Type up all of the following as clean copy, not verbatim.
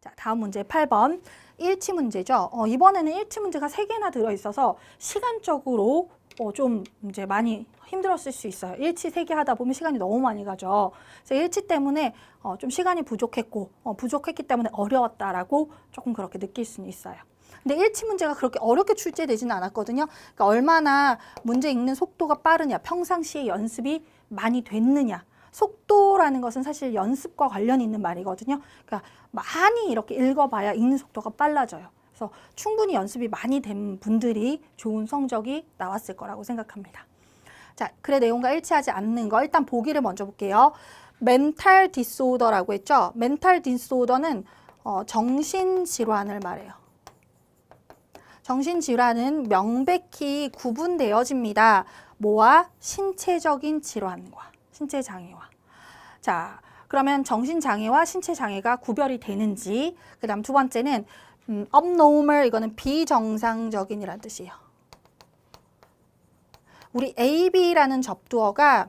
자, 다음 문제 8번. 일치 문제죠. 이번에는 일치 문제가 3개나 들어있어서 시간적으로 좀 이제 많이 힘들었을 수 있어요. 일치 3개 하다 보면 시간이 너무 많이 가죠. 그래서 일치 때문에 좀 시간이 부족했고 부족했기 때문에 어려웠다라고 조금 그렇게 느낄 수는 있어요. 근데 일치 문제가 그렇게 어렵게 출제되지는 않았거든요. 그러니까 얼마나 문제 읽는 속도가 빠르냐, 평상시에 연습이 많이 됐느냐. 속도라는 것은 사실 연습과 관련이 있는 말이거든요. 그러니까 많이 이렇게 읽어봐야 읽는 속도가 빨라져요. 그래서 충분히 연습이 많이 된 분들이 좋은 성적이 나왔을 거라고 생각합니다. 자, 글의 내용과 일치하지 않는 거 일단 보기를 먼저 볼게요. 멘탈 디스오더라고 했죠. 멘탈 디스오더는 정신질환을 말해요. 정신질환은 명백히 구분되어집니다. 뭐와? 신체적인 질환과 신체 장애와. 자, 그러면 정신장애와 신체장애가 구별이 되는지. 그 다음 두 번째는 abnormal, 이거는 비정상적인이라는 뜻이에요. 우리 AB라는 접두어가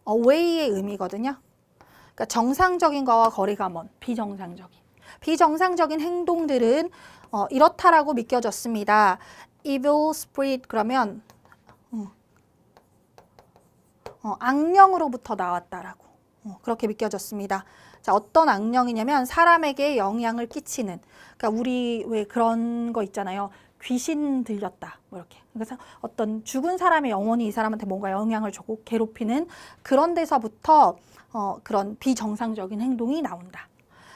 away의 의미거든요. 그러니까 정상적인 거와 거리가 먼 비정상적인. 비정상적인 행동들은 이렇다라고 믿겨졌습니다. evil spirit, 그러면 악령으로부터 나왔다라고 그렇게 믿겨졌습니다. 자, 어떤 악령이냐면 사람에게 영향을 끼치는, 그러니까 우리 왜 그런 거 있잖아요. 귀신 들렸다 뭐 이렇게. 그래서 어떤 죽은 사람의 영혼이 이 사람한테 뭔가 영향을 주고 괴롭히는 그런 데서부터 그런 비정상적인 행동이 나온다.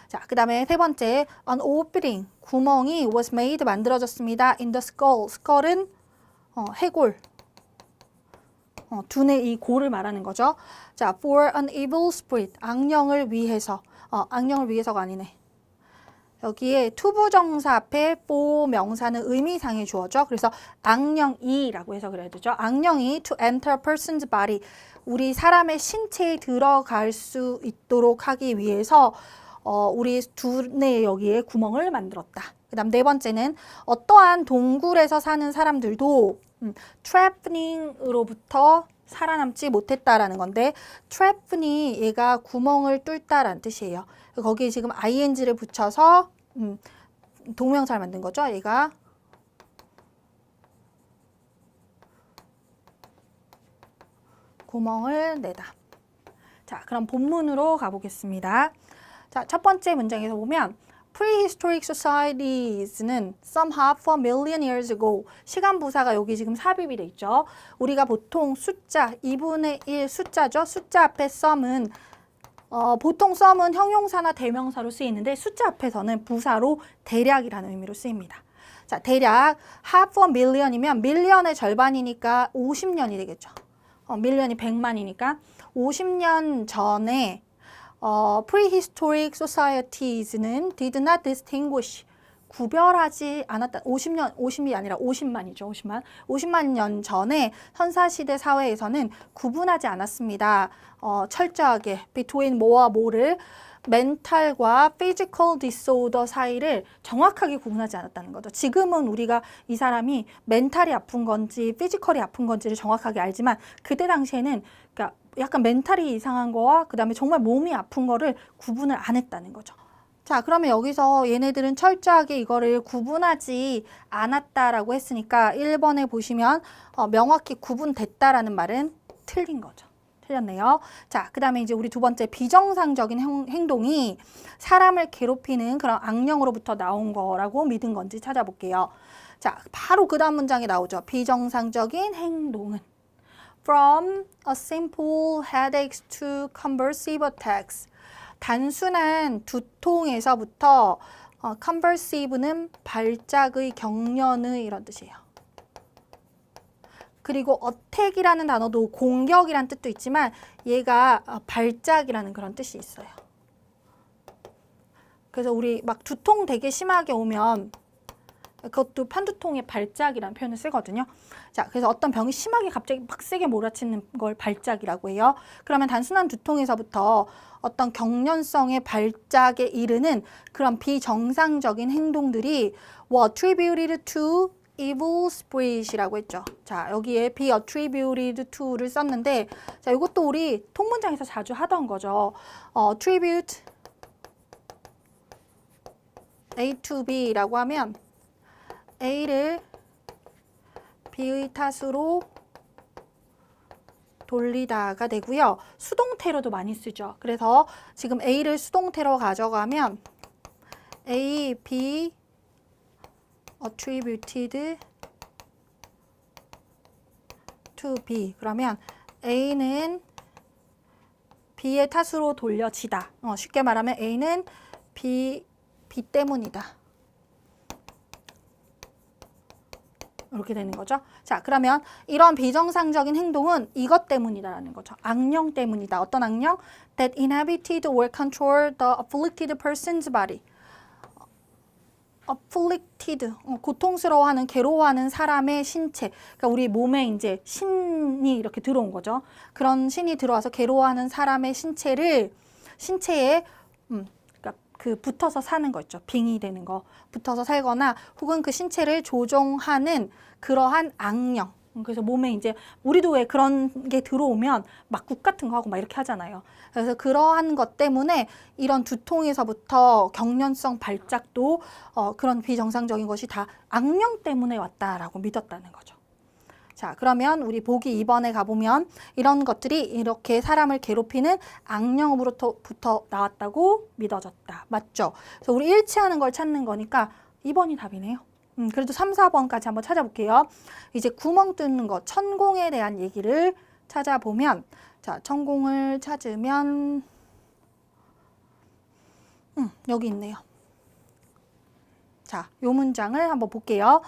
자, 그 다음에 세 번째, an opening, 구멍이 was made, 만들어졌습니다. in the skull, skull은 해골, 두뇌 이 골을 말하는 거죠. 자, for an evil spirit, 악령을 위해서, 악령을 위해서가 아니네. 여기에 투부정사 앞에 for 명사는 의미상의 주어죠. 그래서 악령이라고 해서 그래야 되죠. 악령이 to enter a person's body, 우리 사람의 신체에 들어갈 수 있도록 하기 위해서 우리 두뇌 여기에 구멍을 만들었다. 그 다음 네 번째는 어떠한 동굴에서 사는 사람들도 트래프닝으로부터 살아남지 못했다라는 건데, 트래프닝 얘가 구멍을 뚫다라는 뜻이에요. 거기에 지금 ing를 붙여서 동명사를 만든 거죠. 얘가 구멍을 내다. 자, 그럼 본문으로 가보겠습니다. 자, 첫 번째 문장에서 보면 Prehistoric societies는 some half a million years ago. 시간 부사가 여기 지금 삽입이 돼 있죠. 우리가 보통 숫자 2분의 1 숫자죠. 숫자 앞에 some은 보통 some은 형용사나 대명사로 쓰이는데 숫자 앞에서는 부사로 대략이라는 의미로 쓰입니다. 자, 대략 half a million이면 밀리언의 절반이니까 50년이 되겠죠. 밀리언이 100만이니까 50년 전에 prehistoric societies는 did not distinguish, 구별하지 않았다. 50이 아니라 50만이죠. 50만 년 전에 선사시대 사회에서는 구분하지 않았습니다. 철저하게 between 뭐와 뭐를, 멘탈과 physical disorder 사이를 정확하게 구분하지 않았다는 거죠. 지금은 우리가 이 사람이 멘탈이 아픈 건지 피지컬이 아픈 건지를 정확하게 알지만 그때 당시에는 그러니까 약간 멘탈이 이상한 거와 그 다음에 정말 몸이 아픈 거를 구분을 안 했다는 거죠. 자, 그러면 여기서 얘네들은 철저하게 이거를 구분하지 않았다라고 했으니까 1번에 보시면 명확히 구분됐다라는 말은 틀린 거죠. 틀렸네요. 자, 그 다음에 이제 우리 두 번째 비정상적인 행동이 사람을 괴롭히는 그런 악령으로부터 나온 거라고 믿은 건지 찾아볼게요. 자, 바로 그 다음 문장에 나오죠. 비정상적인 행동은 From a simple headaches to convulsive attacks. 단순한 두통에서부터 convulsive는 발작의, 경련의 이런 뜻이에요. 그리고 attack이라는 단어도 공격이란 뜻도 있지만 얘가 발작이라는 그런 뜻이 있어요. 그래서 우리 막 두통 되게 심하게 오면 그것도 편두통의 발작이라는 표현을 쓰거든요. 자, 그래서 어떤 병이 심하게 갑자기 막 세게 몰아치는 걸 발작이라고 해요. 그러면 단순한 두통에서부터 어떤 경련성의 발작에 이르는 그런 비정상적인 행동들이 were attributed to evil spirit이라고 했죠. 자, 여기에 be attributed to를 썼는데, 자, 이것도 우리 통문장에서 자주 하던 거죠. attribute A to B라고 하면 A를 B의 탓으로 돌리다가 되고요. 수동태로도 많이 쓰죠. 그래서 지금 A를 수동태로 가져가면 A, B attributed to B. 그러면 A는 B의 탓으로 돌려지다. 쉽게 말하면 A는 B 때문이다. 이렇게 되는 거죠. 자, 그러면 이런 비정상적인 행동은 이것 때문이다라는 거죠. 악령 때문이다. 어떤 악령? That inhabited or controlled the afflicted person's body. afflicted, 고통스러워하는, 괴로워하는 사람의 신체. 그러니까 우리 몸에 이제 신이 이렇게 들어온 거죠. 그런 신이 들어와서 괴로워하는 사람의 신체에 그러니까 그 붙어서 사는 거 있죠. 빙의 되는 거. 붙어서 살거나 혹은 그 신체를 조종하는 그러한 악령. 그래서 몸에 이제 우리도 왜 그런 게 들어오면 막 국 같은 거 하고 막 이렇게 하잖아요. 그래서 그러한 것 때문에 이런 두통에서부터 경련성 발작도 그런 비정상적인 것이 다 악령 때문에 왔다라고 믿었다는 거죠. 자, 그러면 우리 보기 2번에 가보면 이런 것들이 이렇게 사람을 괴롭히는 악령으로부터 나왔다고 믿어졌다. 맞죠? 그래서 우리 일치하는 걸 찾는 거니까 2번이 답이네요. 그래도 3, 4번까지 한번 찾아볼게요. 이제 구멍 뚫는 거, 천공에 대한 얘기를 찾아보면, 자, 천공을 찾으면, 여기 있네요. 자, 요 문장을 한번 볼게요.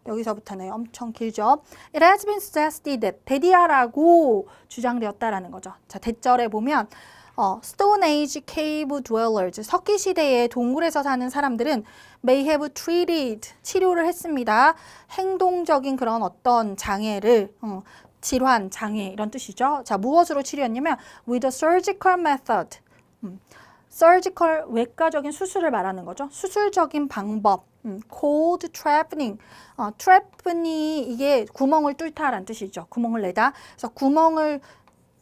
여기서부터는 엄청 길죠. It has been suggested that 대디아라고 주장되었다라는 거죠. 자, 대절에 보면 Stone Age cave dwellers, 석기 시대의 동굴에서 사는 사람들은 may have treated, 치료를 했습니다. 행동적인 그런 어떤 장애를, 질환, 장애 이런 뜻이죠. 자, 무엇으로 치료했냐면 with a surgical method. surgical, 외과적인 수술을 말하는 거죠. 수술적인 방법. cold trapping. trapping이 이게 구멍을 뚫다라는 뜻이죠. 구멍을 내다. 그래서 구멍을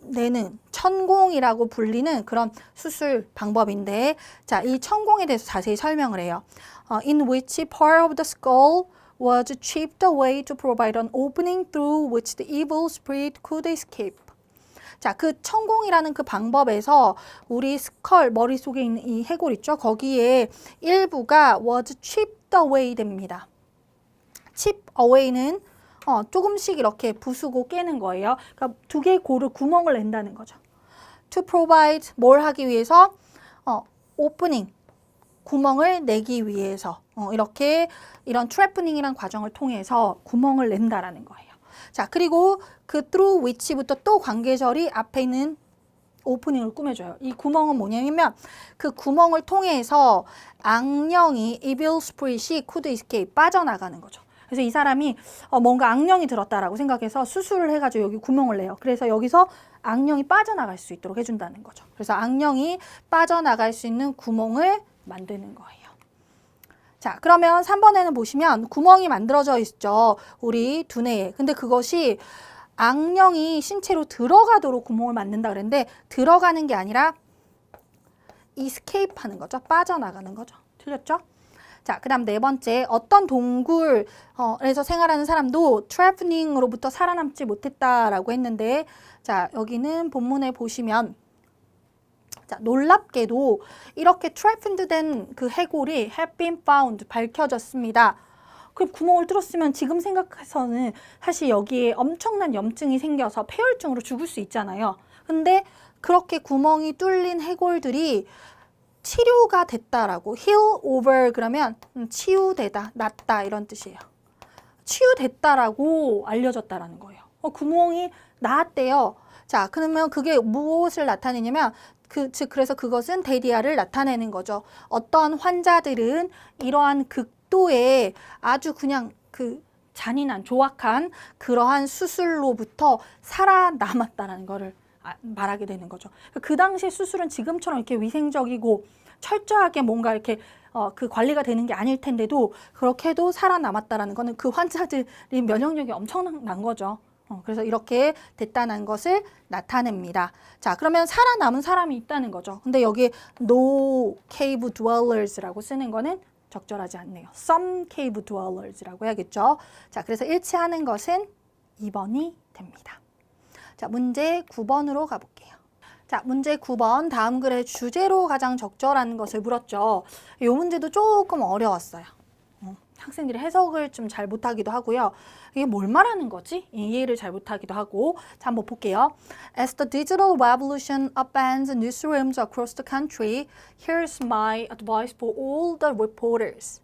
내는 천공이라고 불리는 그런 수술 방법인데, 자, 이 천공에 대해서 자세히 설명을 해요. In which part of the skull was chipped away to provide an opening through which the evil spirit could escape. 자, 그 천공이라는 그 방법에서 우리 스컬, 머릿속에 있는 이 해골 있죠? 거기에 일부가 was chipped away 됩니다. chip away는 조금씩 이렇게 부수고 깨는 거예요. 그러니까 두 개의 골을 구멍을 낸다는 거죠. To provide, 뭘 하기 위해서? opening, 구멍을 내기 위해서. 이렇게 이런 트래프닝이라는 과정을 통해서 구멍을 낸다라는 거예요. 자, 그리고 그 through which부터 또 관계절이 앞에 있는 오프닝을 꾸며줘요. 이 구멍은 뭐냐면 그 구멍을 통해서 악령이 evil spirit이 could escape, 빠져나가는 거죠. 그래서 이 사람이 뭔가 악령이 들었다라고 생각해서 수술을 해가지고 여기 구멍을 내요. 그래서 여기서 악령이 빠져나갈 수 있도록 해준다는 거죠. 그래서 악령이 빠져나갈 수 있는 구멍을 만드는 거예요. 자, 그러면 3번에는 보시면 구멍이 만들어져 있죠. 우리 두뇌에. 근데 그것이 악령이 신체로 들어가도록 구멍을 만든다 그랬는데 들어가는 게 아니라 escape 하는 거죠. 빠져나가는 거죠. 틀렸죠? 자, 그 다음 네 번째, 어떤 동굴에서 생활하는 사람도 트래프닝으로부터 살아남지 못했다라고 했는데, 자, 여기는 본문에 보시면, 자, 놀랍게도 이렇게 트래프드 된 그 해골이 have been found, 밝혀졌습니다. 그 구멍을 뚫었으면 지금 생각해서는 사실 여기에 엄청난 염증이 생겨서 폐혈증으로 죽을 수 있잖아요. 근데 그렇게 구멍이 뚫린 해골들이 치료가 됐다라고, heal over 그러면 치유되다, 낫다 이런 뜻이에요. 치유됐다라고 알려졌다라는 거예요. 구멍이 나았대요. 자, 그러면 그게 무엇을 나타내냐면 그래서 그것은 데디아를 나타내는 거죠. 어떤 환자들은 이러한 극도의 아주 그냥 그 잔인한 조악한 그러한 수술로부터 살아남았다라는 거를 말하게 되는 거죠. 그 당시 수술은 지금처럼 이렇게 위생적이고 철저하게 뭔가 이렇게 그 관리가 되는 게 아닐 텐데도 그렇게도 살아남았다라는 거는 그 환자들이 면역력이 엄청난 거죠. 그래서 이렇게 됐다는 것을 나타냅니다. 자, 그러면 살아남은 사람이 있다는 거죠. 근데 여기 no cave dwellers라고 쓰는 거는 적절하지 않네요. Some cave dwellers라고 해야겠죠. 자, 그래서 일치하는 것은 2번이 됩니다. 자, 문제 9번으로 가볼게요. 자, 문제 9번 다음 글의 주제로 가장 적절한 것을 물었죠. 이 문제도 조금 어려웠어요. 학생들이 해석을 좀 잘 못하기도 하고요. 이게 뭘 말하는 거지? 이해를 잘 못하기도 하고. 자, 한번 볼게요. As the digital revolution upends newsrooms across the country, here's my advice for all the reporters.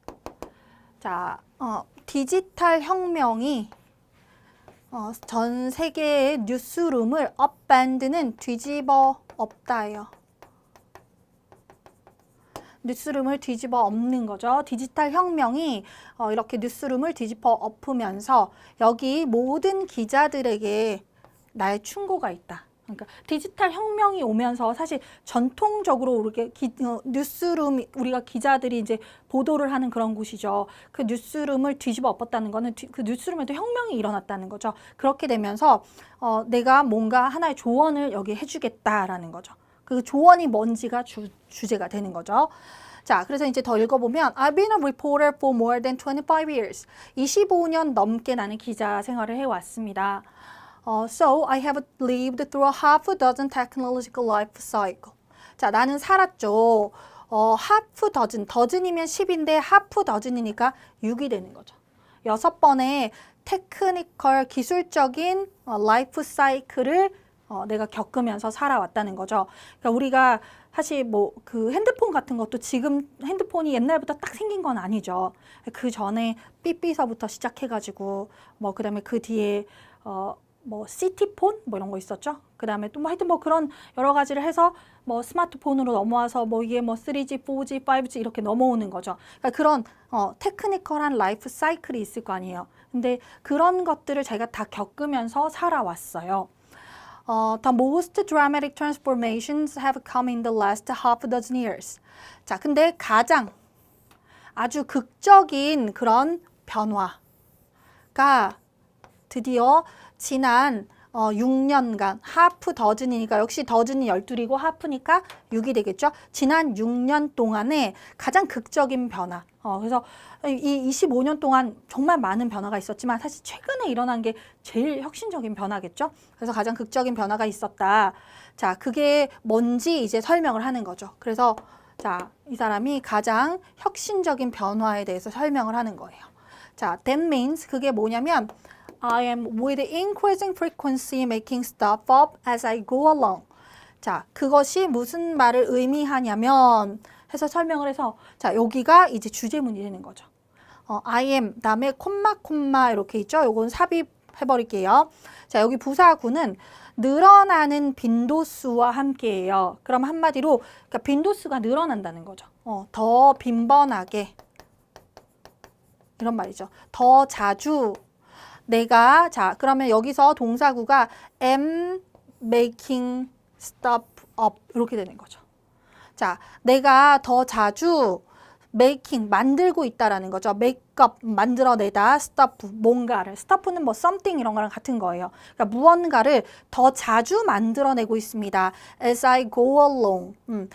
자, 디지털 혁명이 전 세계의 뉴스룸을 upend는 뒤집어 엎다예요. 뉴스룸을 뒤집어 엎는 거죠. 디지털 혁명이 이렇게 뉴스룸을 뒤집어 엎으면서 여기 모든 기자들에게 나의 충고가 있다. 그러니까 디지털 혁명이 오면서 사실 전통적으로 우리가 뉴스룸 우리가 기자들이 이제 보도를 하는 그런 곳이죠. 그 뉴스룸을 뒤집어 엎었다는 거는 그 뉴스룸에도 혁명이 일어났다는 거죠. 그렇게 되면서 내가 뭔가 하나의 조언을 여기 해주겠다라는 거죠. 그 조언이 뭔지가 주제가 되는 거죠. 자, 그래서 이제 더 읽어보면 I've been a reporter for more than 25 years. 25년 넘게 나는 기자 생활을 해왔습니다. So I have lived through a half a dozen technological life cycle. 자, 나는 살았죠. half dozen, dozen이면 10인데 half dozen이니까 6이 되는 거죠. 6번의 테크니컬 기술적인 라이프 사이클을 내가 겪으면서 살아왔다는 거죠. 그러니까 우리가 사실 뭐 그 핸드폰 같은 것도 지금 핸드폰이 옛날부터 딱 생긴 건 아니죠. 그 전에 삐삐서부터 시작해가지고 뭐 그다음에 그 뒤에 뭐 시티폰 뭐 이런 거 있었죠. 그다음에 또 뭐 하여튼 뭐 그런 여러 가지를 해서 뭐 스마트폰으로 넘어와서 뭐 이게 뭐 3G, 4G, 5G 이렇게 넘어오는 거죠. 그러니까 그런 테크니컬한 라이프 사이클이 있을 거 아니에요. 근데 그런 것들을 제가 다 겪으면서 살아왔어요. The most dramatic transformations have come in the last half a dozen years. 자, 근데 가장 아주 극적인 그런 변화가 드디어 지난 6년간 하프 더즌이니까 역시 더즌이 12이고 하프니까 6이 되겠죠. 지난 6년 동안에 가장 극적인 변화. 그래서 이 25년 동안 정말 많은 변화가 있었지만 사실 최근에 일어난 게 제일 혁신적인 변화겠죠. 그래서 가장 극적인 변화가 있었다. 자, 그게 뭔지 이제 설명을 하는 거죠. 그래서 자, 이 사람이 가장 혁신적인 변화에 대해서 설명을 하는 거예요. 자, that means 그게 뭐냐면 I am with increasing frequency making stuff up as I go along. 자, 그것이 무슨 말을 의미하냐면 해서 설명을 해서 자, 여기가 이제 주제문이 되는 거죠. I am 다음에 콤마 이렇게 있죠. 요건 삽입해 버릴게요. 자, 여기 부사구는 늘어나는 빈도수와 함께해요. 그럼 한마디로 그러니까 빈도수가 늘어난다는 거죠. 더 빈번하게 이런 말이죠. 더 자주 내가 자 그러면 여기서 동사구가 am making stuff up 이렇게 되는 거죠. 자, 내가 더 자주 making 만들고 있다라는 거죠. make up 만들어내다 stuff 뭔가를 stuff는 뭐 something 이런 거랑 같은 거예요. 그러니까 무언가를 더 자주 만들어내고 있습니다. as I go along.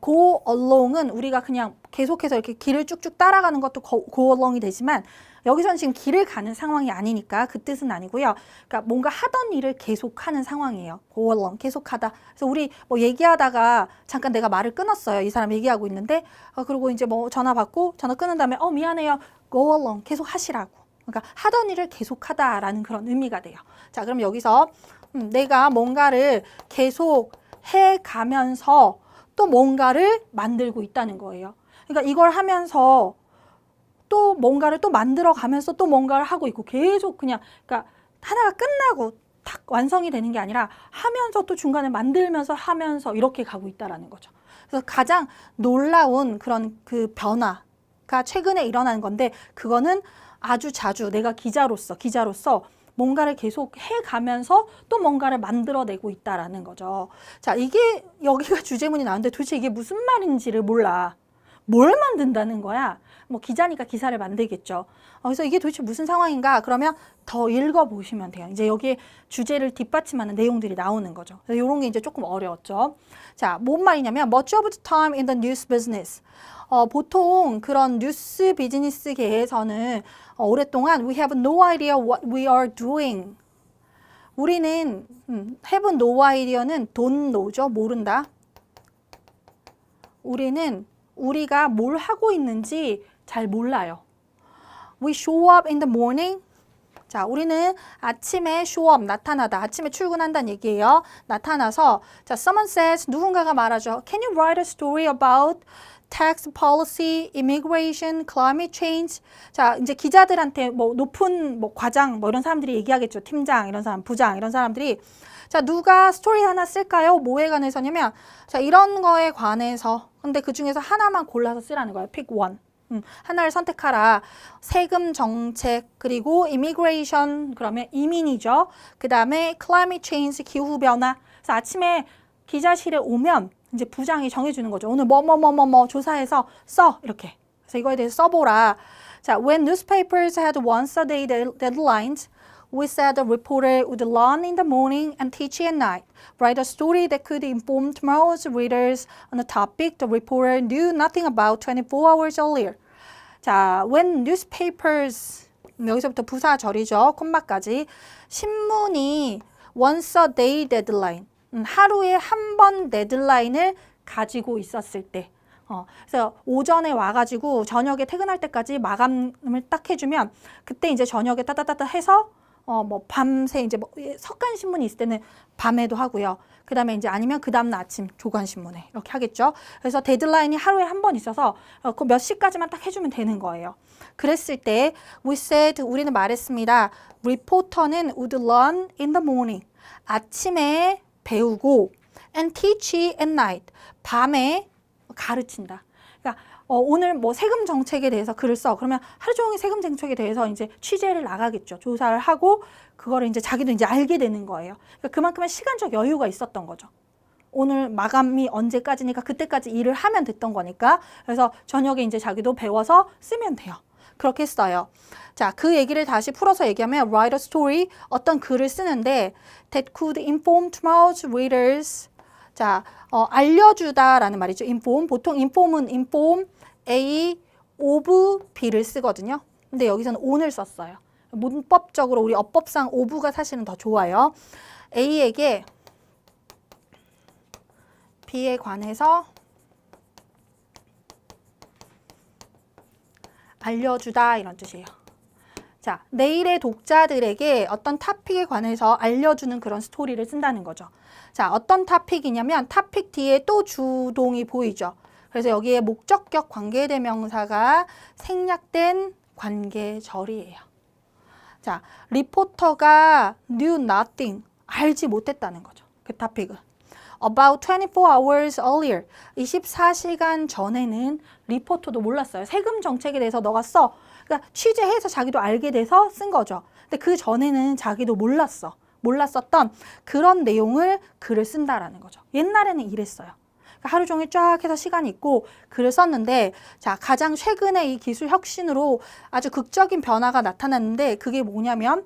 go along은 우리가 그냥 계속해서 이렇게 길을 쭉쭉 따라가는 것도 go along이 되지만 여기서는 지금 길을 가는 상황이 아니니까 그 뜻은 아니고요. 그러니까 뭔가 하던 일을 계속하는 상황이에요. go along, 계속하다. 그래서 우리 뭐 얘기하다가 잠깐 내가 말을 끊었어요. 이 사람 얘기하고 있는데 그리고 이제 뭐 전화 받고 전화 끊은 다음에 미안해요. go along, 계속 하시라고. 그러니까 하던 일을 계속하다라는 그런 의미가 돼요. 자, 그럼 여기서 내가 뭔가를 계속 해가면서 또 뭔가를 만들고 있다는 거예요. 그러니까 이걸 하면서 또 뭔가를 또 만들어 가면서 또 뭔가를 하고 있고 계속 그냥 그러니까 하나가 끝나고 딱 완성이 되는 게 아니라 하면서 또 중간에 만들면서 하면서 이렇게 가고 있다라는 거죠. 그래서 가장 놀라운 그런 그 변화가 최근에 일어난 건데 그거는 아주 자주 내가 기자로서 뭔가를 계속 해가면서 또 뭔가를 만들어내고 있다라는 거죠. 자, 이게 여기가 주제문이 나오는데 도대체 이게 무슨 말인지를 몰라. 뭘 만든다는 거야? 뭐 기자니까 기사를 만들겠죠. 그래서 이게 도대체 무슨 상황인가? 그러면 더 읽어보시면 돼요. 이제 여기에 주제를 뒷받침하는 내용들이 나오는 거죠. 그래서 이런 게 이제 조금 어려웠죠. 자, 뭔 말이냐면 much of the time in the news business. 보통 그런 뉴스 비즈니스계에서는 오랫동안 we have no idea what we are doing. 우리는 have no idea는 don't know죠. 모른다. 우리는 우리가 뭘 하고 있는지 잘 몰라요. We show up in the morning. 자, 우리는 아침에 show up, 나타나다. 아침에 출근한다는 얘기예요. 나타나서 자, someone says, 누군가가 말하죠. Can you write a story about tax policy, immigration, climate change? 자, 이제 기자들한테 뭐 높은 뭐 과장 뭐 이런 사람들이 얘기하겠죠. 팀장 이런 사람, 부장 이런 사람들이 자, 누가 스토리 하나 쓸까요? 뭐에 관해서냐면 자, 이런 거에 관해서 근데 그 중에서 하나만 골라서 쓰라는 거예요. pick one. 하나를 선택하라. 세금 정책 그리고 immigration 그러면 이민이죠. 그 다음에 climate change 기후 변화. 그래서 아침에 기자실에 오면 이제 부장이 정해주는 거죠. 오늘 뭐 조사해서 써 이렇게. 그래서 이거에 대해서 써보라. 자, when newspapers had once a day deadlines, we said the reporter would learn in the morning and teach at night. Write a story that could inform tomorrow's readers on a topic the reporter knew nothing about 24 hours earlier. 자, when newspapers, 여기서부터 부사절이죠. 콤마까지. 신문이 once a day deadline, 하루에 한 번 데드라인을 가지고 있었을 때. 그래서 오전에 와가지고 저녁에 퇴근할 때까지 마감을 딱 해주면 그때 이제 저녁에 따따따따 해서 뭐 밤새 이제 뭐 석간 신문이 있을 때는 밤에도 하고요. 그 다음에 이제 아니면 그 다음날 아침 조간 신문에 이렇게 하겠죠. 그래서 데드라인이 하루에 한 번 있어서 그 몇 시까지만 딱 해주면 되는 거예요. 그랬을 때 we said 우리는 말했습니다. 리포터는 would learn in the morning. 아침에 배우고 and teach at night. 밤에 가르친다. 그러니까 오늘 뭐 세금 정책에 대해서 글을 써. 그러면 하루 종일 세금 정책에 대해서 이제 취재를 나가겠죠. 조사를 하고 그거를 이제 자기도 이제 알게 되는 거예요. 그러니까 그만큼의 시간적 여유가 있었던 거죠. 오늘 마감이 언제까지니까 그때까지 일을 하면 됐던 거니까. 그래서 저녁에 이제 자기도 배워서 쓰면 돼요. 그렇게 써요. 자, 그 얘기를 다시 풀어서 얘기하면 write a story, 어떤 글을 쓰는데 that could inform tomorrow's readers. 자, 알려주다라는 말이죠. inform. 보통 inform은 inform A of B를 쓰거든요. 근데 여기서는 on을 썼어요. 문법적으로 우리 어법상 of가 사실은 더 좋아요. A에게 B에 관해서 알려주다 이런 뜻이에요. 자, 내일의 독자들에게 어떤 토픽에 관해서 알려주는 그런 스토리를 쓴다는 거죠. 자, 어떤 토픽이냐면 토픽 뒤에 또 주동이 보이죠. 그래서 여기에 목적격 관계대명사가 생략된 관계절이에요. 자, 리포터가 knew nothing, 알지 못했다는 거죠. 그 토픽은. About 24 hours earlier, 24시간 전에는 리포터도 몰랐어요. 세금 정책에 대해서 너가 써. 그러니까 취재해서 자기도 알게 돼서 쓴 거죠. 근데 그 전에는 자기도 몰랐었던 그런 내용을 글을 쓴다라는 거죠. 옛날에는 이랬어요. 그러니까 하루 종일 쫙 해서 시간이 있고 글을 썼는데 자, 가장 최근에 이 기술 혁신으로 아주 극적인 변화가 나타났는데 그게 뭐냐면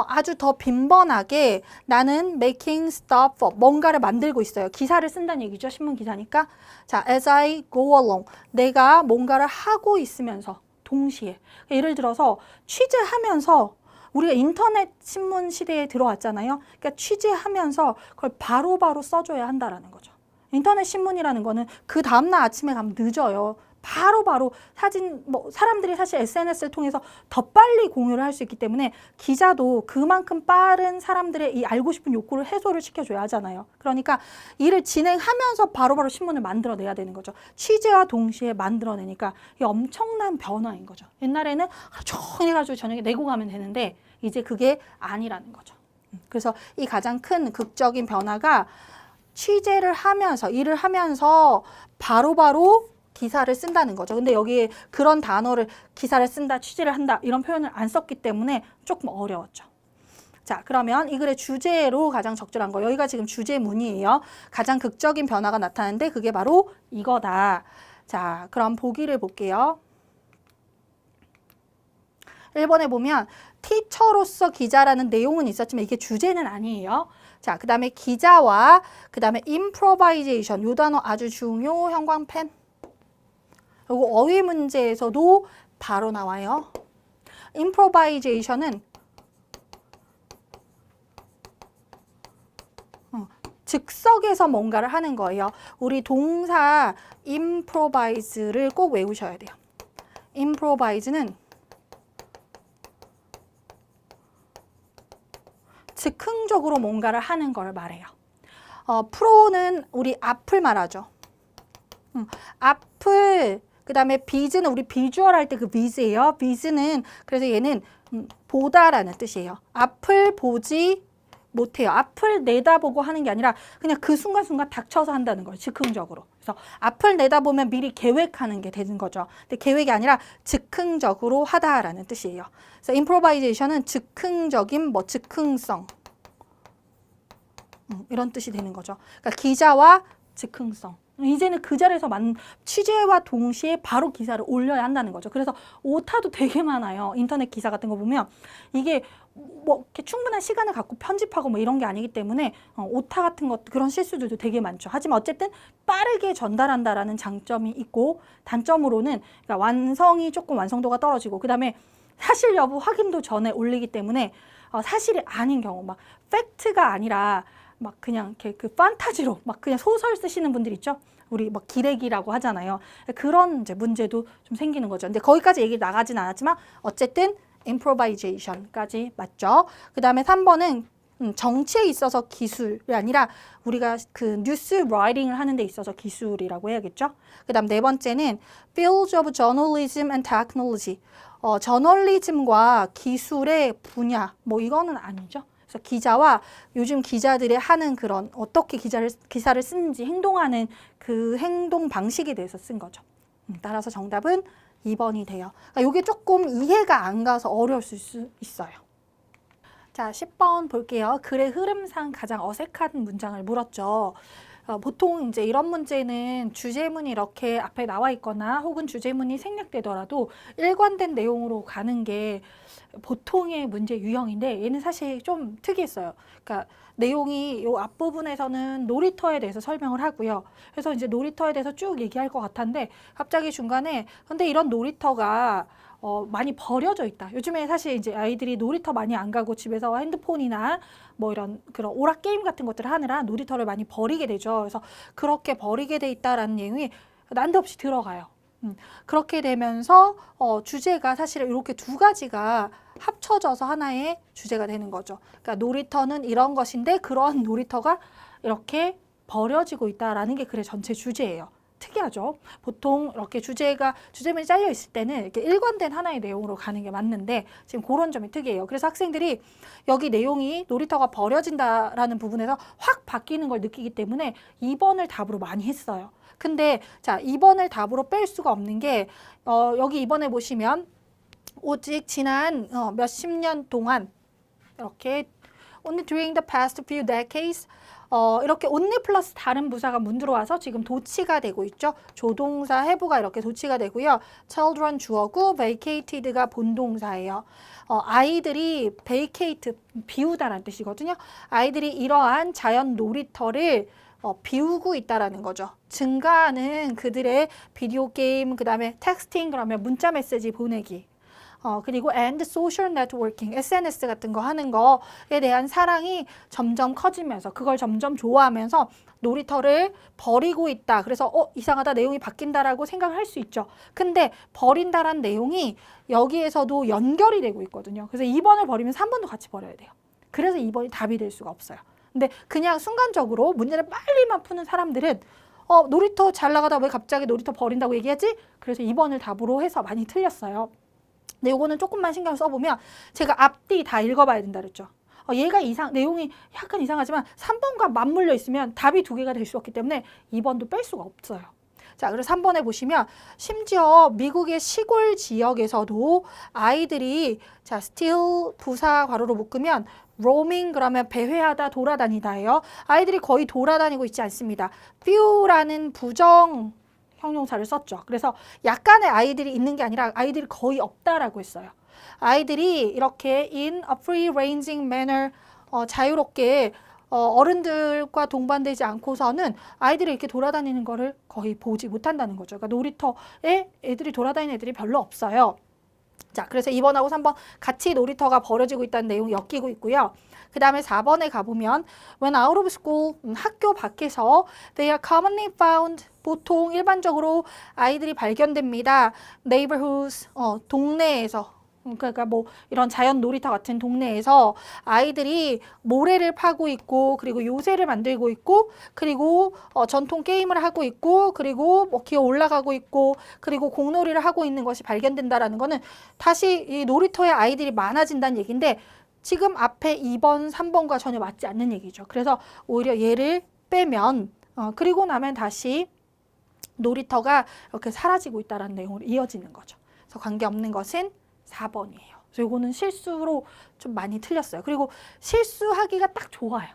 아주 더 빈번하게 나는 making stuff up, 뭔가를 만들고 있어요. 기사를 쓴다는 얘기죠. 신문 기사니까. 자, as I go along, 내가 뭔가를 하고 있으면서 동시에. 예를 들어서 취재하면서 우리가 인터넷 신문 시대에 들어왔잖아요. 그러니까 취재하면서 그걸 바로바로 써줘야 한다라는 거죠. 인터넷 신문이라는 거는 그 다음날 아침에 가면 늦어요. 바로바로 사진, 뭐 사람들이 사실 SNS를 통해서 더 빨리 공유를 할 수 있기 때문에 기자도 그만큼 빠른 사람들의 이 알고 싶은 욕구를 해소를 시켜줘야 하잖아요. 그러니까 일을 진행하면서 바로바로 신문을 만들어내야 되는 거죠. 취재와 동시에 만들어내니까 이게 엄청난 변화인 거죠. 옛날에는 하루 종일 해가지고 저녁에 내고 가면 되는데 이제 그게 아니라는 거죠. 그래서 이 가장 큰 극적인 변화가 취재를 하면서, 일을 하면서 바로바로 기사를 쓴다는 거죠. 근데 여기에 그런 단어를 기사를 쓴다, 취재를 한다 이런 표현을 안 썼기 때문에 조금 어려웠죠. 자, 그러면 이 글의 주제로 가장 적절한 거, 여기가 지금 주제문이에요. 가장 극적인 변화가 나타나는데 그게 바로 이거다. 자, 그럼 보기를 볼게요. 1번에 보면 티처로서 기자라는 내용은 있었지만 이게 주제는 아니에요. 자, 그 다음에 기자와 그 다음에 improvisation 요 단어 아주 중요 형광펜. 요거 어휘 문제에서도 바로 나와요. improvisation은 즉석에서 뭔가를 하는 거예요. 우리 동사 improvise를 꼭 외우셔야 돼요. improvise는 즉흥적으로 뭔가를 하는 걸 말해요. 프로는 우리 앞을 말하죠. 앞을, 그 다음에 비즈는 우리 비주얼 할 때 그 비즈예요. 비즈는 그래서 얘는 보다라는 뜻이에요. 앞을 보지 못해요. 앞을 내다보고 하는 게 아니라 그냥 그 순간순간 닥쳐서 한다는 거예요. 즉흥적으로. 그래서 앞을 내다보면 미리 계획하는 게 되는 거죠. 근데 계획이 아니라 즉흥적으로 하다라는 뜻이에요. 그래서 improvisation은 즉흥적인 즉흥성 이런 뜻이 되는 거죠. 그러니까 기자와 즉흥성. 이제는 그 자리에서 취재와 동시에 바로 기사를 올려야 한다는 거죠. 그래서 오타도 되게 많아요. 인터넷 기사 같은 거 보면 이게 이렇게 충분한 시간을 갖고 편집하고 이런 게 아니기 때문에 오타 같은 것 그런 실수들도 되게 많죠. 하지만 어쨌든 빠르게 전달한다라는 장점이 있고 단점으로는 그러니까 완성이 조금 완성도가 떨어지고 그 다음에 사실 여부 확인도 전에 올리기 때문에 사실이 아닌 경우 팩트가 아니라 그냥 이렇게 그 판타지로 그냥 소설 쓰시는 분들 있죠. 우리 기레기라고 하잖아요. 그런 이제 문제도 좀 생기는 거죠. 근데 거기까지 얘기 나가진 않았지만 어쨌든 improvisation까지 맞죠. 그 다음에 3번은 정치에 있어서 기술이 아니라 우리가 그 뉴스 라이팅을 하는 데 있어서 기술이라고 해야겠죠. 그 다음 4번째는 fields of journalism and technology. 저널리즘과 기술의 분야 이거는 아니죠. 그래서 기자와 요즘 기자들이 하는 그런 어떻게 기사를 쓰는지 행동하는 그 행동 방식에 대해서 쓴 거죠. 따라서 정답은 2번이 돼요. 그러니까 이게 조금 이해가 안 가서 어려웠을 수 있어요. 자, 10번 볼게요. 글의 흐름상 가장 어색한 문장을 물었죠. 보통 이제 이런 문제는 주제문이 이렇게 앞에 나와 있거나 혹은 주제문이 생략되더라도 일관된 내용으로 가는 게 보통의 문제 유형인데 얘는 사실 좀 특이했어요. 그러니까 내용이 요 앞부분에서는 놀이터에 대해서 설명을 하고요. 그래서 이제 놀이터에 대해서 쭉 얘기할 것 같았는데 갑자기 중간에 근데 이런 놀이터가 많이 버려져 있다. 요즘에 사실 이제 아이들이 놀이터 많이 안 가고 집에서 핸드폰이나 이런 그런 오락 게임 같은 것들을 하느라 놀이터를 많이 버리게 되죠. 그래서 그렇게 버리게 돼 있다라는 내용이 난데없이 들어가요. 그렇게 되면서 주제가 사실 이렇게 두 가지가 합쳐져서 하나의 주제가 되는 거죠. 그러니까 놀이터는 이런 것인데 그러한 놀이터가 이렇게 버려지고 있다라는 게 글의 전체 주제예요. 특이하죠. 보통 이렇게 주제문이 잘려 있을 때는 이렇게 일관된 하나의 내용으로 가는 게 맞는데 지금 그런 점이 특이해요. 그래서 학생들이 여기 내용이 놀이터가 버려진다라는 부분에서 확 바뀌는 걸 느끼기 때문에 2번을 답으로 많이 했어요. 근데 자, 2번을 답으로 뺄 수가 없는 게 여기 2번에 보시면 오직 지난 몇십 년 동안 이렇게 only during the past few decades 이렇게 only 플러스 다른 부사가 문 들어와서 지금 도치가 되고 있죠. 조동사 해부가 이렇게 도치가 되고요. children 주어고 vacated가 본동사예요. 아이들이 vacate 비우다라는 뜻이거든요. 아이들이 이러한 자연 놀이터를 비우고 있다라는 거죠. 증가하는 그들의 비디오 게임, 그 다음에 텍스팅, 그러면 문자 메시지 보내기. 그리고 and social networking, SNS 같은 거 하는 거에 대한 사랑이 점점 커지면서 그걸 점점 좋아하면서 놀이터를 버리고 있다. 그래서 이상하다, 내용이 바뀐다라고 생각을 할 수 있죠. 근데 버린다란 내용이 여기에서도 연결이 되고 있거든요. 그래서 2번을 버리면 3번도 같이 버려야 돼요. 그래서 2번이 답이 될 수가 없어요. 근데 그냥 순간적으로 문제를 빨리만 푸는 사람들은 놀이터 잘 나가다 왜 갑자기 놀이터 버린다고 얘기하지? 그래서 2번을 답으로 해서 많이 틀렸어요. 근데 요거는 조금만 신경 써보면 제가 앞뒤 다 읽어봐야 된다 그랬죠. 얘가 내용이 약간 이상하지만 3번과 맞물려 있으면 답이 두 개가 될 수 없기 때문에 2번도 뺄 수가 없어요. 자, 그래서 3번에 보시면 심지어 미국의 시골 지역에서도 아이들이 자, still 부사 괄호로 묶으면 roaming 그러면 배회하다, 돌아다니다예요. 아이들이 거의 돌아다니고 있지 않습니다. few라는 부정 형용사를 썼죠. 그래서 약간의 아이들이 있는 게 아니라 아이들이 거의 없다라고 했어요. 아이들이 이렇게 in a free-ranging manner 자유롭게 어른들과 동반되지 않고서는 아이들이 이렇게 돌아다니는 거를 거의 보지 못한다는 거죠. 그러니까 놀이터에 애들이 돌아다니는 애들이 별로 없어요. 자, 그래서 2번하고 3번 같이 놀이터가 벌어지고 있다는 내용이 엮이고 있고요. 그 다음에 4번에 가보면 when out of school, 학교 밖에서 they are commonly found, 보통 일반적으로 아이들이 발견됩니다. neighborhoods, 동네에서 그러니까 뭐 이런 자연 놀이터 같은 동네에서 아이들이 모래를 파고 있고 그리고 요새를 만들고 있고 그리고 전통 게임을 하고 있고 그리고 뭐 기어 올라가고 있고 그리고 공놀이를 하고 있는 것이 발견된다라는 거는 다시 이 놀이터에 아이들이 많아진다는 얘기인데 지금 앞에 2번, 3번과 전혀 맞지 않는 얘기죠. 그래서 오히려 얘를 빼면 그리고 나면 다시 놀이터가 이렇게 사라지고 있다는 내용으로 이어지는 거죠. 그래서 관계없는 것은 4번이에요. 그래서 이거는 실수로 좀 많이 틀렸어요. 그리고 실수하기가 딱 좋아요.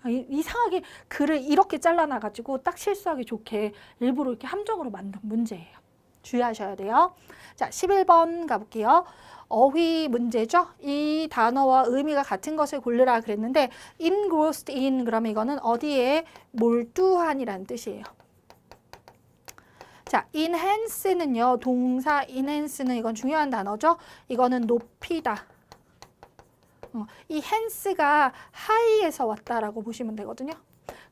이상하게 글을 이렇게 잘라놔가지고 딱 실수하기 좋게 일부러 이렇게 함정으로 만든 문제예요. 주의하셔야 돼요. 자, 11번 가볼게요. 어휘 문제죠. 이 단어와 의미가 같은 것을 고르라 그랬는데 engrossed in 그러면 이거는 어디에 몰두한이라는 뜻이에요. 자, enhance는요. 동사 enhance는 이건 중요한 단어죠. 이거는 높이다. 이 enhance가 high에서 왔다라고 보시면 되거든요.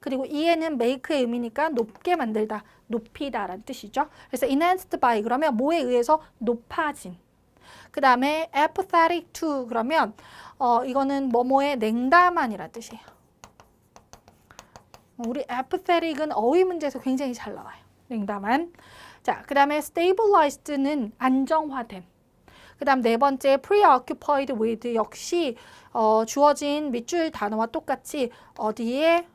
그리고 e에는 make의 의미니까 높게 만들다, 높이다라는 뜻이죠. 그래서 enhanced by 그러면 뭐에 의해서 높아진. 그 다음에 apathetic to 그러면 이거는 뭐뭐에 냉담한이라는 뜻이에요. 우리 apathetic은 어휘 문제에서 굉장히 잘 나와요. 냉담한. 자, 그 다음에 stabilized는 안정화된. 그 다음 네 번째 preoccupied with 역시 주어진 밑줄 단어와 똑같이 어디에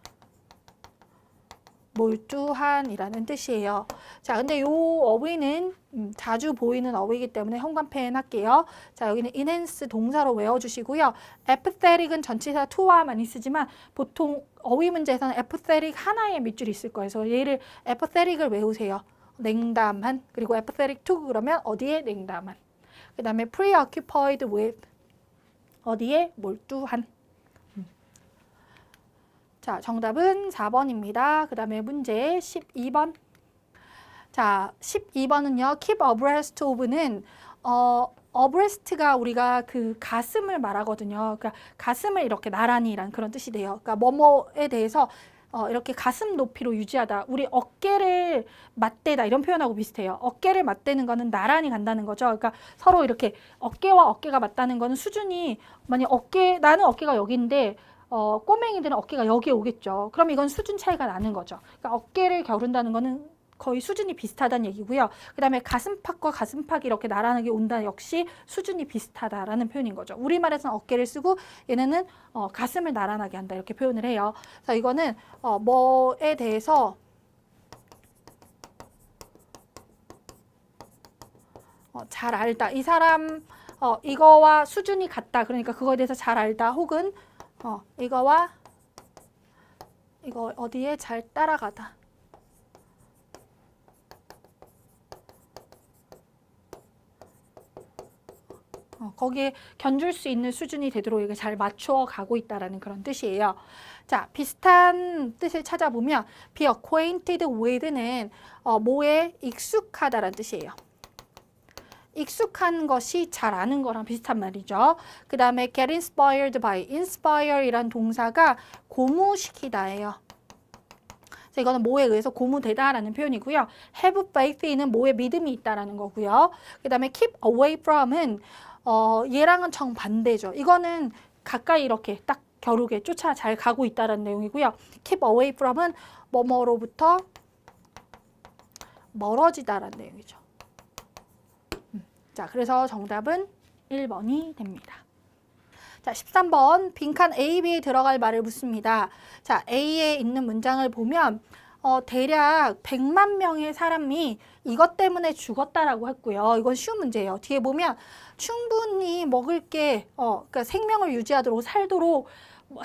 몰두한이라는 뜻이에요. 자, 근데 요 어휘는 자주 보이는 어휘이기 때문에 현관펜 할게요. 자, 여기는 enhance 동사로 외워주시고요. apathetic은 전치사 to와 많이 쓰지만 보통 어휘 문제에서는 apathetic 하나의 밑줄이 있을 거예요. 그래서 얘를 apathetic을 외우세요. 냉담한. 그리고 apathetic to 그러면 어디에 냉담한. 그 다음에 preoccupied with 어디에 몰두한. 자, 정답은 4번입니다. 그 다음에 문제 12번. 자, 12번은요. keep abreast of는 abreast가 우리가 그 가슴을 말하거든요. 그러니까 가슴을 이렇게 나란히란 그런 뜻이 돼요. 그러니까 뭐뭐에 대해서 이렇게 가슴 높이로 유지하다. 우리 어깨를 맞대다 이런 표현하고 비슷해요. 어깨를 맞대는 거는 나란히 간다는 거죠. 그러니까 서로 이렇게 어깨와 어깨가 맞다는 거는 수준이 만약 나는 어깨가 여기인데 꼬맹이들은 어깨가 여기에 오겠죠. 그럼 이건 수준 차이가 나는 거죠. 그러니까 어깨를 겨룬다는 거는 거의 수준이 비슷하다는 얘기고요. 그 다음에 가슴팍과 가슴팍이 이렇게 나란하게 온다 역시 수준이 비슷하다라는 표현인 거죠. 우리말에서는 어깨를 쓰고 얘네는 가슴을 나란하게 한다 이렇게 표현을 해요. 그래서 이거는 뭐에 대해서 잘 알다. 이 사람 이거와 수준이 같다. 그러니까 그거에 대해서 잘 알다. 혹은 이거와 이거 어디에 잘 따라가다. 거기에 견줄 수 있는 수준이 되도록 이게 잘 맞춰 가고 있다라는 그런 뜻이에요. 자, 비슷한 뜻을 찾아보면 be acquainted with는 뭐에 익숙하다라는 뜻이에요. 익숙한 것이 잘 아는 거랑 비슷한 말이죠. 그 다음에 get inspired by, inspire 이란 동사가 고무시키다예요. 그래서 이거는 뭐에 의해서 고무되다라는 표현이고요. have faith in은 뭐에 믿음이 있다라는 거고요. 그 다음에 keep away from은 얘랑은 정반대죠. 이거는 가까이 이렇게 딱 겨루게 쫓아 잘 가고 있다라는 내용이고요. keep away from은 뭐뭐로부터 멀어지다라는 내용이죠. 자, 그래서 정답은 1번이 됩니다. 자, 13번 빈칸 A, B에 들어갈 말을 묻습니다. 자, A에 있는 문장을 보면 대략 100만 명의 사람이 이것 때문에 죽었다라고 했고요. 이건 쉬운 문제예요. 뒤에 보면 충분히 먹을 게 그러니까 생명을 유지하도록 살도록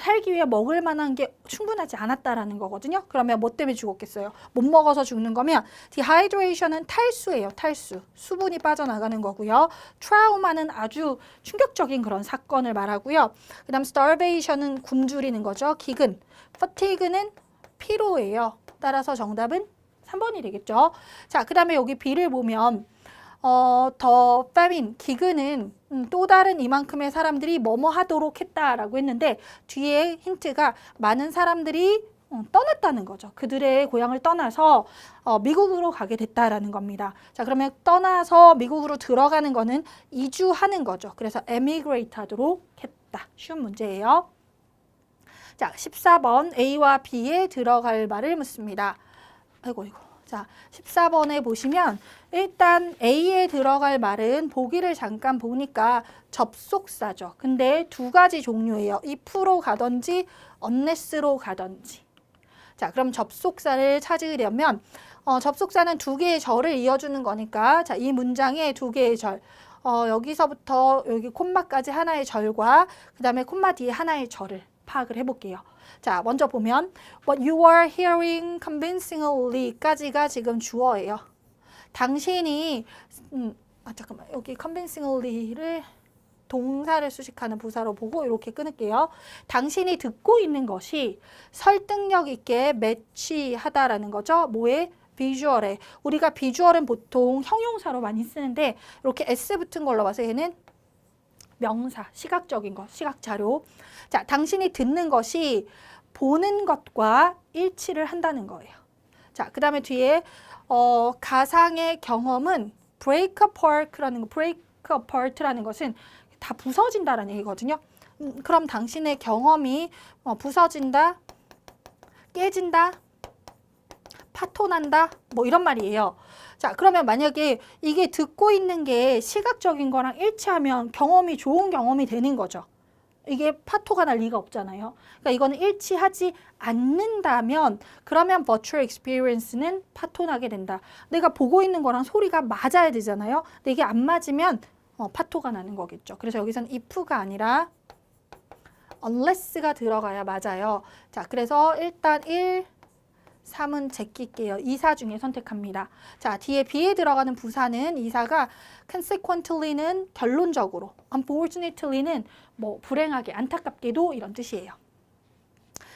살기 위해 먹을 만한 게 충분하지 않았다라는 거거든요. 그러면 뭐 때문에 죽었겠어요? 못 먹어서 죽는 거면 dehydration은 탈수예요. 탈수. 수분이 빠져나가는 거고요. trauma는 아주 충격적인 그런 사건을 말하고요. 그 다음 starvation은 굶주리는 거죠. 기근. fatigue는 피로예요. 따라서 정답은 3번이 되겠죠. 자, 그 다음에 여기 B를 보면 더 famine, 기근은 또 다른 이만큼의 사람들이 뭐뭐 하도록 했다라고 했는데 뒤에 힌트가 많은 사람들이 떠났다는 거죠. 그들의 고향을 떠나서 미국으로 가게 됐다라는 겁니다. 자, 그러면 떠나서 미국으로 들어가는 거는 이주하는 거죠. 그래서 emigrate 하도록 했다. 쉬운 문제예요. 자, 14번 A와 B에 들어갈 말을 묻습니다. 아이고. 자, 14번에 보시면 일단 A에 들어갈 말은 보기를 잠깐 보니까 접속사죠. 근데 두 가지 종류예요. if로 가든지 unless로 가든지. 자, 그럼 접속사를 찾으려면 접속사는 두 개의 절을 이어주는 거니까 자, 이 문장에 두 개의 절. 여기서부터 여기 콤마까지 하나의 절과 그 다음에 콤마 뒤에 하나의 절을 파악을 해볼게요. 자, 먼저 보면 What you are hearing convincingly까지가 지금 주어예요. 당신이 잠깐만 여기 convincingly를 동사를 수식하는 부사로 보고 이렇게 끊을게요. 당신이 듣고 있는 것이 설득력 있게 매치하다라는 거죠. 뭐에? 비주얼에. 우리가 비주얼은 보통 형용사로 많이 쓰는데 이렇게 s 붙은 걸로 봐서 얘는 명사, 시각적인 것, 시각자료. 자, 당신이 듣는 것이 보는 것과 일치를 한다는 거예요. 자, 그 다음에 뒤에 가상의 경험은 break apart라는 것은 다 부서진다라는 얘기거든요. 그럼 당신의 경험이 부서진다, 깨진다, 파토난다, 뭐 이런 말이에요. 자, 그러면 만약에 이게 듣고 있는 게 시각적인 거랑 일치하면 경험이 좋은 경험이 되는 거죠. 이게 파토가 날 리가 없잖아요. 그러니까 이거는 일치하지 않는다면 그러면 virtual experience는 파토나게 된다. 내가 보고 있는 거랑 소리가 맞아야 되잖아요. 근데 이게 안 맞으면 파토가 나는 거겠죠. 그래서 여기서는 if가 아니라 unless가 들어가야 맞아요. 자, 그래서 일단 1, 3은 제낄게요. 2, 4 중에 선택합니다. 자, 뒤에 B에 들어가는 부사는 이사가 consequently는 결론적으로, unfortunately는 뭐 불행하게, 안타깝게도 이런 뜻이에요.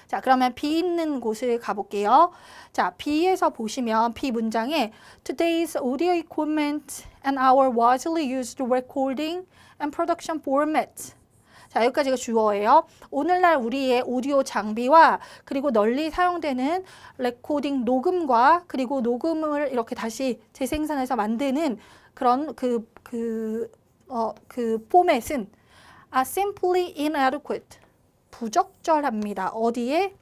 자, 그러면 B 있는 곳을 가볼게요. 자, B에서 보시면 B 문장에 Today's audio equipment and our widely used recording and production format. 자, 여기까지가 주어예요. 오늘날 우리의 오디오 장비와 그리고 널리 사용되는 레코딩 녹음과 그리고 녹음을 이렇게 다시 재생산해서 만드는 그런 그 포맷은 are simply inadequate. 부적절합니다. 어디에?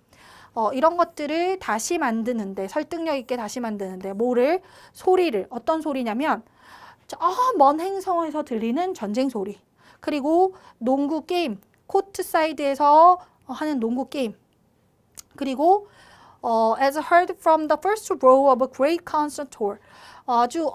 이런 것들을 다시 만드는데, 설득력 있게 다시 만드는데, 뭐를? 소리를. 어떤 소리냐면, 저 먼 행성에서 들리는 전쟁 소리. 그리고 농구 게임, 코트 사이드에서 하는 농구 게임. 그리고 as heard from the first row of a great concert hall. 아주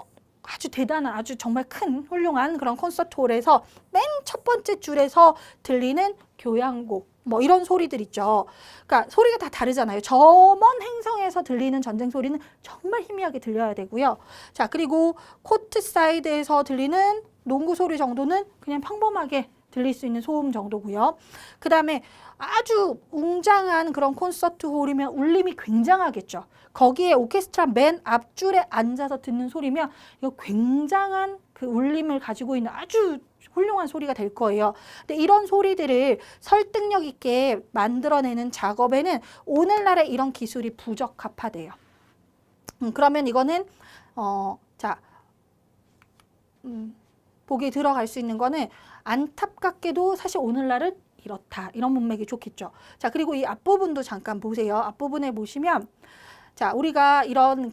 대단한, 아주 정말 큰, 훌륭한 그런 콘서트 홀에서 맨 첫 번째 줄에서 들리는 교향곡. 뭐 이런 소리들 있죠. 그러니까 소리가 다 다르잖아요. 저 먼 행성에서 들리는 전쟁 소리는 정말 희미하게 들려야 되고요. 자, 그리고 코트 사이드에서 들리는 농구 소리 정도는 그냥 평범하게 들릴 수 있는 소음 정도고요. 그 다음에 아주 웅장한 그런 콘서트 홀이면 울림이 굉장하겠죠. 거기에 오케스트라 맨 앞줄에 앉아서 듣는 소리면 이거 굉장한 그 울림을 가지고 있는 아주 훌륭한 소리가 될 거예요. 근데 이런 소리들을 설득력 있게 만들어내는 작업에는 오늘날의 이런 기술이 부적합하대요. 그러면 이거는 보기에 들어갈 수 있는 거는 안타깝게도 사실 오늘날은 이렇다. 이런 문맥이 좋겠죠. 자, 그리고 이 앞부분도 잠깐 보세요. 앞부분에 보시면 자, 우리가 이런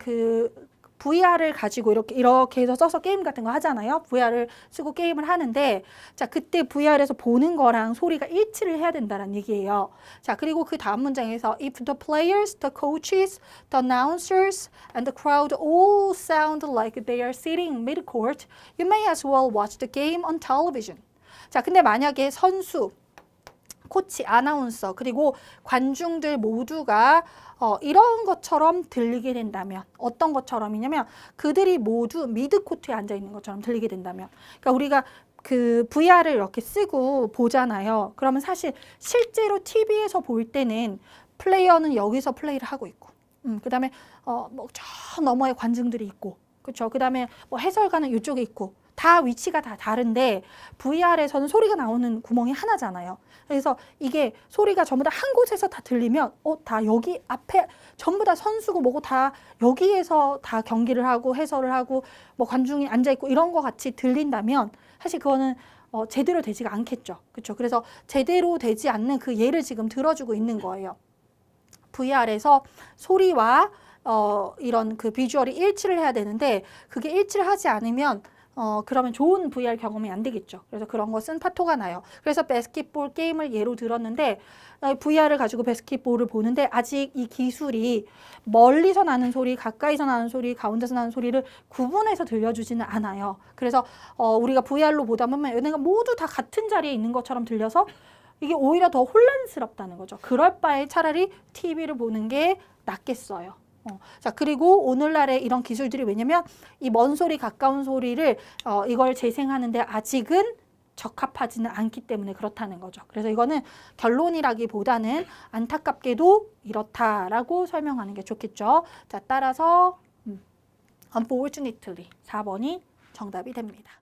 VR을 가지고 이렇게 해서 써서 게임 같은 거 하잖아요. VR을 쓰고 게임을 하는데 자, 그때 VR에서 보는 거랑 소리가 일치를 해야 된다는 얘기예요. 자, 그리고 그 다음 문장에서 If the players, the coaches, the announcers, and the crowd all sound like they are sitting mid-court, you may as well watch the game on television. 자, 근데 만약에 선수, 코치, 아나운서, 그리고 관중들 모두가 이런 것처럼 들리게 된다면 어떤 것처럼이냐면 그들이 모두 미드코트에 앉아 있는 것처럼 들리게 된다면 그러니까 우리가 그 VR을 이렇게 쓰고 보잖아요. 그러면 사실 실제로 TV에서 볼 때는 플레이어는 여기서 플레이를 하고 있고 그다음에 뭐 저 너머에 관중들이 있고 그렇죠. 그다음에 뭐 해설가는 이쪽에 있고 다 위치가 다 다른데 VR에서는 소리가 나오는 구멍이 하나잖아요. 그래서 이게 소리가 전부 다 한 곳에서 다 들리면 다 여기 앞에 전부 다 선수고 뭐고 다 여기에서 다 경기를 하고 해설을 하고 뭐 관중이 앉아 있고 이런 거 같이 들린다면 사실 그거는 제대로 되지가 않겠죠. 그렇죠. 그래서 제대로 되지 않는 그 예를 지금 들어주고 있는 거예요. VR에서 소리와 이런 그 비주얼이 일치를 해야 되는데 그게 일치를 하지 않으면 그러면 좋은 VR 경험이 안 되겠죠. 그래서 그런 것은 파토가 나요. 그래서 바스켓볼 게임을 예로 들었는데 VR을 가지고 바스켓볼을 보는데 아직 이 기술이 멀리서 나는 소리, 가까이서 나는 소리, 가운데서 나는 소리를 구분해서 들려주지는 않아요. 그래서 우리가 VR로 보다 보면 얘네가 모두 다 같은 자리에 있는 것처럼 들려서 이게 오히려 더 혼란스럽다는 거죠. 그럴 바에 차라리 TV를 보는 게 낫겠어요. 자, 그리고 오늘날의 이런 기술들이 왜냐면 이 먼 소리, 가까운 소리를 이걸 재생하는데 아직은 적합하지는 않기 때문에 그렇다는 거죠. 그래서 이거는 결론이라기보다는 안타깝게도 이렇다라고 설명하는 게 좋겠죠. 자, 따라서 unfortunately 4번이 정답이 됩니다.